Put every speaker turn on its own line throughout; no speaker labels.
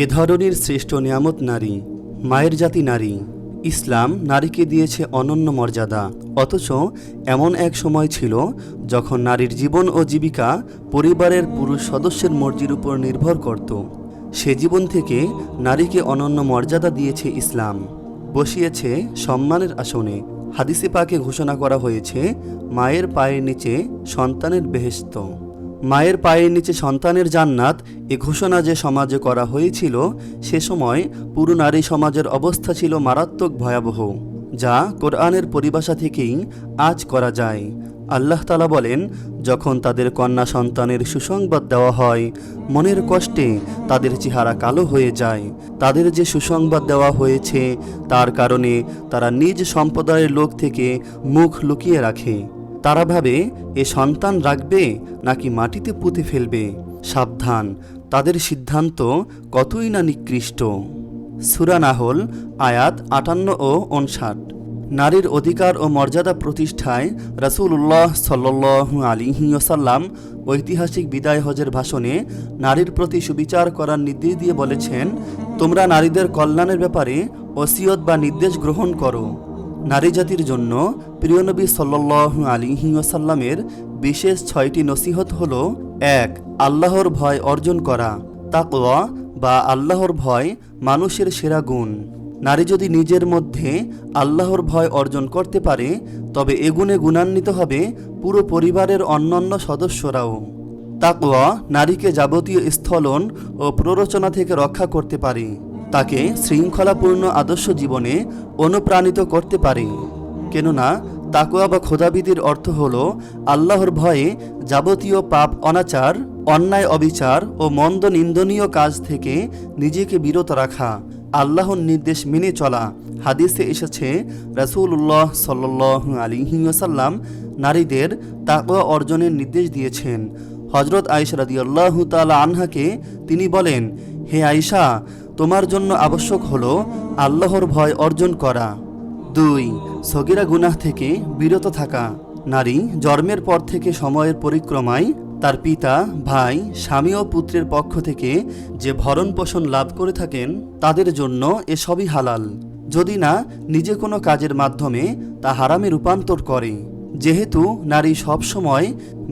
এ ধরনের শ্রেষ্ঠ নিয়ামত নারী, মায়ের জাতি নারী। ইসলাম নারীকে দিয়েছে অনন্য মর্যাদা। অথচ এমন এক সময় ছিল যখন নারীর জীবন ও জীবিকা পরিবারের পুরুষ সদস্যের মর্জির উপর নির্ভর করত। সে জীবন থেকে নারীকে অনন্য মর্যাদা দিয়েছে ইসলাম, বসিয়েছে সম্মানের আসনে। হাদিসে পাকে ঘোষণা করা হয়েছে, মায়ের পায়ের নিচে সন্তানের বেহেশত। মায়ের পায়ের নিচে সন্তানের জান্নাত, এ ঘোষণা যে সমাজে করা হয়েছিল, সে সময় পুরো নারী সমাজের অবস্থা ছিল মারাত্মক ভয়াবহ, যা কোরআনের পরিভাষা থেকেই আজ করা যায়। আল্লাহ তাআলা বলেন, যখন তাদের কন্যা সন্তানের সুসংবাদ দেওয়া হয়, মনের কষ্টে তাদের চেহারা কালো হয়ে যায়। তাদের যে সুসংবাদ দেওয়া হয়েছে তার কারণে তারা নিজ সম্প্রদায়ের লোক থেকে মুখ লুকিয়ে রাখে। তারা ভাবে এ সন্তান রাখবে নাকি মাটিতে পুঁতে ফেলবে। সাবধান, তাদের সিদ্ধান্ত কতই না নিকৃষ্ট। সূরা নাহল আয়াত ৫৮ ও ৫৯। নারীর অধিকার ও মর্যাদা প্রতিষ্ঠায় রাসূলুল্লাহ সাল্লাল্লাহু আলাইহি ওয়াসাল্লাম ঐতিহাসিক বিদায় হজের ভাষণে নারীর প্রতি সুবিচার করার নির্দেশ দিয়ে বলেছেন, তোমরা নারীদের কল্যাণের ব্যাপারে ওসিয়ত বা নির্দেশ গ্রহণ করো। নারী জাতির জন্য প্রিয় নবী সাল্লাল্লাহু আলাইহি ওয়াসাল্লামের বিশেষ ৬টি নসিহত হল: ১. আল্লাহর ভয় অর্জন করা। তাকওয়া বা আল্লাহর ভয় মানুষের সেরা গুণ। নারী যদি নিজের মধ্যে আল্লাহর ভয় অর্জন করতে পারে, তবে এ গুণে গুণান্বিত হবে পুরো পরিবারের অন্যান্য সদস্যরাও। তাকওয়া নারীকে যাবতীয় স্খলন ও প্ররোচনা থেকে রক্ষা করতে পারে, তাকে শৃঙ্খলাপূর্ণ আদর্শ জীবনে অনুপ্রাণিত করতে পারে। কেননা তাকওয়া বা খোদাবিদির অর্থ হল আল্লাহর ভয়ে যাবতীয় পাপ, অনাচার, অন্যায়, অবিচার ও মন্দ নিন্দনীয় কাজ থেকে নিজেকে বিরত রাখা, আল্লাহর নির্দেশ মেনে চলা। হাদিসে এসেছে, রাসূলুল্লাহ সাল্লাল্লাহু আলাইহি ওয়াসাল্লাম নারীদের তাকওয়া অর্জনের নির্দেশ দিয়েছেন। হযরত আয়েশা রাদিয়াল্লাহু তাআলা আনহাকে তিনি বলেন, হে আয়েশা, তোমার জন্য আবশ্যক হলো আল্লাহর ভয় অর্জন করা। ২. সগীরা গুনাহ থেকে বিরত থাকা। নারী জন্মের পর থেকে সময়ের পরিক্রমায় তার পিতা, ভাই, স্বামী ও পুত্রের পক্ষ থেকে যে ভরণ পোষণ লাভ করে থাকেন, তাদের জন্য এসবই হালাল, যদি না নিজে কোনো কাজের মাধ্যমে তা হারামে রূপান্তর করে। যেহেতু নারী সব সময়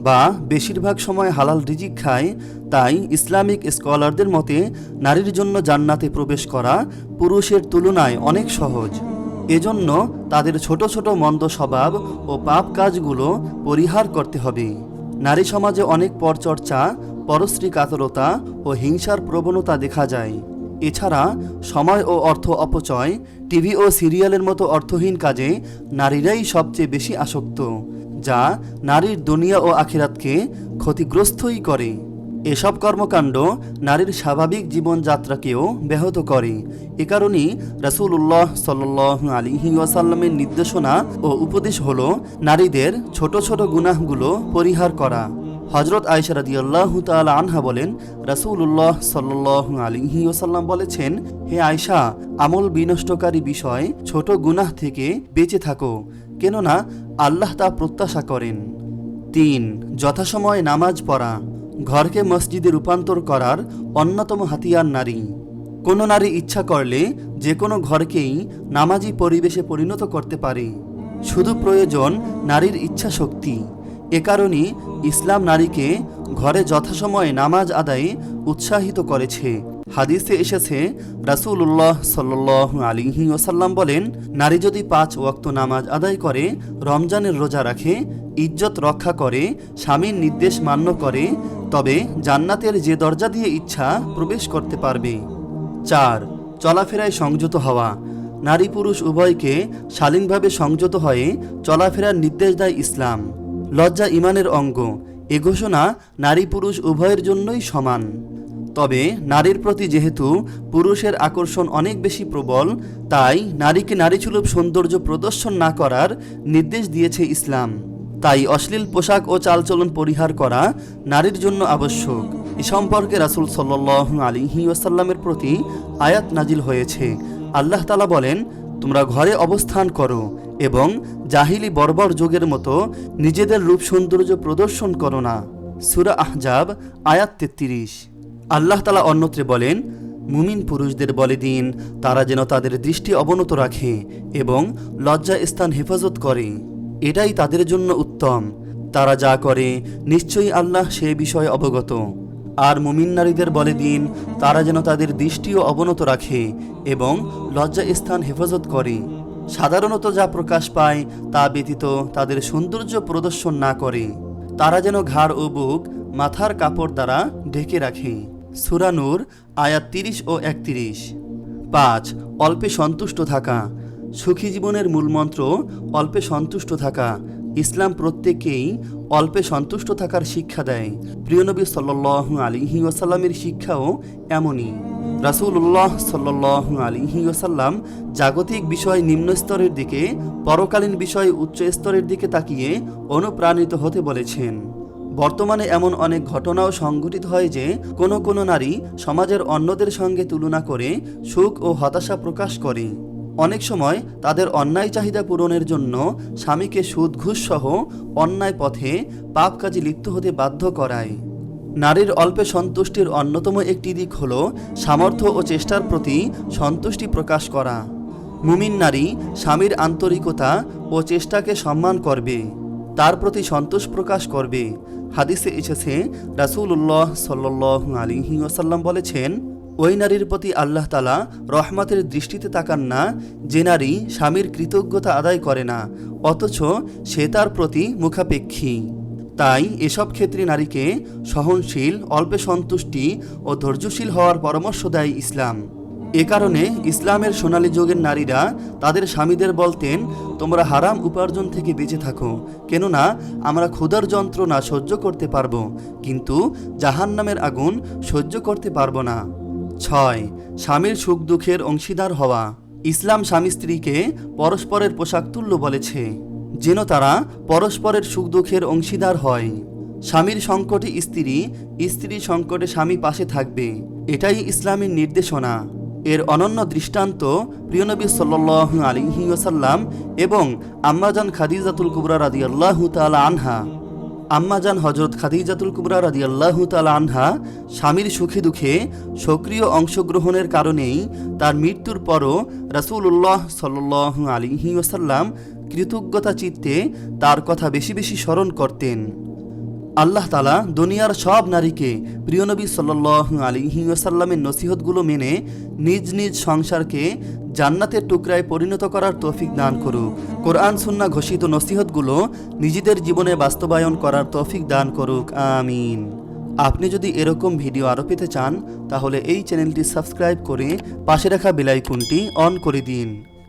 বা বেশিরভাগ সময় হালাল রিজিক খায়, তাই ইসলামিক স্কলারদের মতে নারীর জন্য জান্নাতে প্রবেশ করা পুরুষের তুলনায় অনেক সহজ। এজন্য তাদের ছোট ছোট মন্দ স্বভাব ও পাপ কাজগুলো পরিহার করতে হবে। নারী সমাজে অনেক পরচর্চা, পরশ্রী কাতরতা ও হিংসার প্রবণতা দেখা যায়। এছাড়া সময় ও অর্থ অপচয়, টিভি ও সিরিয়ালের মতো অর্থহীন কাজে নারীরাই সবচেয়ে বেশি আসক্ত, যা নারীর দুনিয়া ও আখিরাতকে ক্ষতিগ্রস্তই করে। এসব কর্মকাণ্ড নারীর স্বাভাবিক জীবনযাত্রাকেও ব্যাহত করে। এ কারণেই রাসূলুল্লাহ সাল্লাল্লাহু আলাইহি ওয়াসাল্লামের নির্দেশনা ও উপদেশ হল নারীদের ছোট ছোট গুনাহগুলো পরিহার করা। হযরত আয়েশা রাদিয়াল্লাহু তাআলা আনহা বলেন, রাসূলুল্লাহ সাল্লাল্লাহু আলাইহি ওয়াসাল্লাম বলেছেন, হে আয়েশা, আমল বিনষ্টকারী বিষয় ছোট গুনাহ থেকে বেঁচে থাকো, কেননা আল্লাহ তা প্রত্যাশা করেন। ৩. যথাসময়ে নামাজ পড়া। ঘরকে মসজিদে রূপান্তর করার অন্যতম হাতিয়ার নারী। কোনো নারী ইচ্ছা করলে যে কোনো ঘরকেই নামাজি পরিবেশে পরিণত করতে পারে, শুধু প্রয়োজন নারীর ইচ্ছা শক্তি। এ কারণেই ইসলাম নারীকে ঘরে যথাসময়ে নামাজ আদায়ে উৎসাহিত করেছে। হাদিসে এসেছে, রাসূলুল্লাহ সাল্লাল্লাহু আলাইহি ওয়াসাল্লাম বলেন, নারী যদি ৫ ওয়াক্ত নামাজ আদায় করে, রমজানের রোজা রাখে, ইজ্জত রক্ষা করে, স্বামীর নির্দেশ মান্য করে, তবে জান্নাতের যে দরজা দিয়ে ইচ্ছা প্রবেশ করতে পারবে। ৪. চলাফেরায় সংযত হওয়া। নারী পুরুষ উভয়কে শালীনভাবে সংযত হয়ে চলাফেরার নির্দেশ দেয় ইসলাম। লজ্জা ঈমানের অঙ্গ, এ ঘোষণা নারী পুরুষ উভয়ের জন্যই সমান। তবে নারীর প্রতি যেহেতু পুরুষের আকর্ষণ অনেক বেশি প্রবল, তাই নারীকে নারীসুলভ সৌন্দর্য প্রদর্শন না করার নির্দেশ দিয়েছে ইসলাম। তাই অশ্লীল পোশাক ও চালচলন পরিহার করা নারীর জন্য আবশ্যক। এ সম্পর্কে রাসূল সাল্লাল্লাহু আলাইহি ওয়াসাল্লামের প্রতি আয়াত নাজিল হয়েছে। আল্লাহ তাআলা বলেন, তোমরা ঘরে অবস্থান করো এবং জাহিলি বর্বর যুগের মতো নিজেদের রূপ সৌন্দর্য প্রদর্শন করো না। সূরা আহজাব আয়াত ৩৩। আল্লাহ তাআলা অন্যত্রে বলেন, মুমিন পুরুষদের বলে দিন তারা যেন তাদের দৃষ্টি অবনত রাখে এবং লজ্জা স্থান হেফাজত করে, এটাই তাদের জন্য উত্তম। তারা যা করে নিশ্চয়ই আল্লাহ সে বিষয়ে অবগত। আর মুমিন নারীদের বলে দিন তারা যেন তাদের দৃষ্টিও অবনত রাখে এবং লজ্জা স্থান হেফাজত করে, সাধারণত যা প্রকাশ পায় তা ব্যতীত তাদের সৌন্দর্য প্রদর্শন না করে। তারা যেন ঘাড় ও বুক মাথার কাপড় দ্বারা ঢেকে রাখে। সূরা নূর আয়াত 30 ও 31। 5. অল্পে সন্তুষ্ট থাকা। সুখী জীবনের মূলমন্ত্র অল্পে সন্তুষ্ট থাকা। ইসলাম প্রত্যেককেই অল্পে সন্তুষ্ট থাকার শিক্ষা দেয়। প্রিয় নবী সাল্লাল্লাহু আলাইহি ওয়াসাল্লামের শিক্ষাও এমনই। রাসূলুল্লাহ সাল্লাল্লাহু আলাইহি ওয়াসাল্লাম জাগতিক বিষয় নিম্ন স্তরের দিকে, পরকালীন বিষয় উচ্চ স্তরের দিকে তাকিয়ে অনুপ্রাণিত হতে বলেছেন। বর্তমানে এমন অনেক ঘটনাও সংঘটিত হয় যে কোনো নারী সমাজের অন্যদের সঙ্গে তুলনা করে সুখ ও হতাশা প্রকাশ করে। অনেক সময় তাদের অন্যায় চাহিদা পূরণের জন্য স্বামীকে সুদ ঘুষ সহ অন্যায় পথে পাপ কাজে লিপ্ত হতে বাধ্য করায়। নারীর অল্পে সন্তুষ্টির অন্যতম একটি দিক হল সামর্থ্য ও চেষ্টার প্রতি সন্তুষ্টি প্রকাশ করা। মুমিন নারী স্বামীর আন্তরিকতা ও চেষ্টাকে সম্মান করবে, তার প্রতি সন্তোষ প্রকাশ করবে। হাদিসে এসেছে রাসূলুল্লাহ সাল্লাল্লাহু আলাইহি ওয়াসাল্লাম বলেছেন, ওই নারীর প্রতি আল্লাহ তাআলা রহমতের দৃষ্টিতে তাকান না যে নারী স্বামীর কৃতজ্ঞতা আদায় করে না অথচ সে তার প্রতি মুখাপেক্ষী। তাই এসব ক্ষেত্রে নারীকে সহনশীল, অল্পে সন্তুষ্টি ও ধৈর্যশীল হওয়ার পরামর্শ দেয় ইসলাম। এ কারণে ইসলামের সোনালী যুগের নারীরা তাদের স্বামীদের বলতেন, তোমরা হারাম উপার্জন থেকে বেঁচে থাকো, কেননা আমরা ক্ষুধার যন্ত্রণা সহ্য করতে পারবো কিন্তু জাহান্নামের আগুন সহ্য করতে পারবো না। 6. স্বামীর সুখ দুঃখের অংশীদার হওয়া। ইসলাম স্বামী স্ত্রীকে পরস্পরের পোশাক তুল্য বলেছে, যেন তারা পরস্পরের সুখ দুঃখের অংশীদার হয়। স্বামীর সংকটে স্ত্রী, স্ত্রীর সংকটে স্বামী পাশে থাকবে, এটাই ইসলামের নির্দেশনা। এর অনন্য দৃষ্টান্ত প্রিয় নবী সাল্লাল্লাহু আলাইহি ওয়াসাল্লাম এবং আম্মাজান খাদিজাতুল কুবরা রাদিয়াল্লাহু তাআলা আনহা। আম্মাজান হযরত খাদিজাতুল কুবরা রাদিয়াল্লাহু তাআলা আনহা স্বামীর সুখে দুঃখে সক্রিয় অংশগ্রহণের কারণেই তার মৃত্যুর পরও রাসূলুল্লাহ সাল্লাল্লাহু আলাইহি ওয়াসাল্লাম কৃতজ্ঞতা চিত্তে তার কথা বেশি বেশি স্মরণ করতেন। আল্লাহ তাআলা দুনিয়ার সব নারীকে প্রিয় নবী সাল্লাল্লাহু আলাইহি ওয়াসাল্লামের নসিহতগুলো মেনে নিজ নিজ সংসারকে জান্নাতের টুকরায় পরিণত করার তৌফিক দান করুক। কোরআন সুন্নাহ ঘোষিত নসিহতগুলো নিজেদের জীবনে বাস্তবায়ন করার তৌফিক দান করুক, আমিন। আপনি যদি এরকম ভিডিও আরও পেতে চান তাহলে এই চ্যানেলটি সাবস্ক্রাইব করে পাশে রাখা বেল আইকনটি অন করে দিন।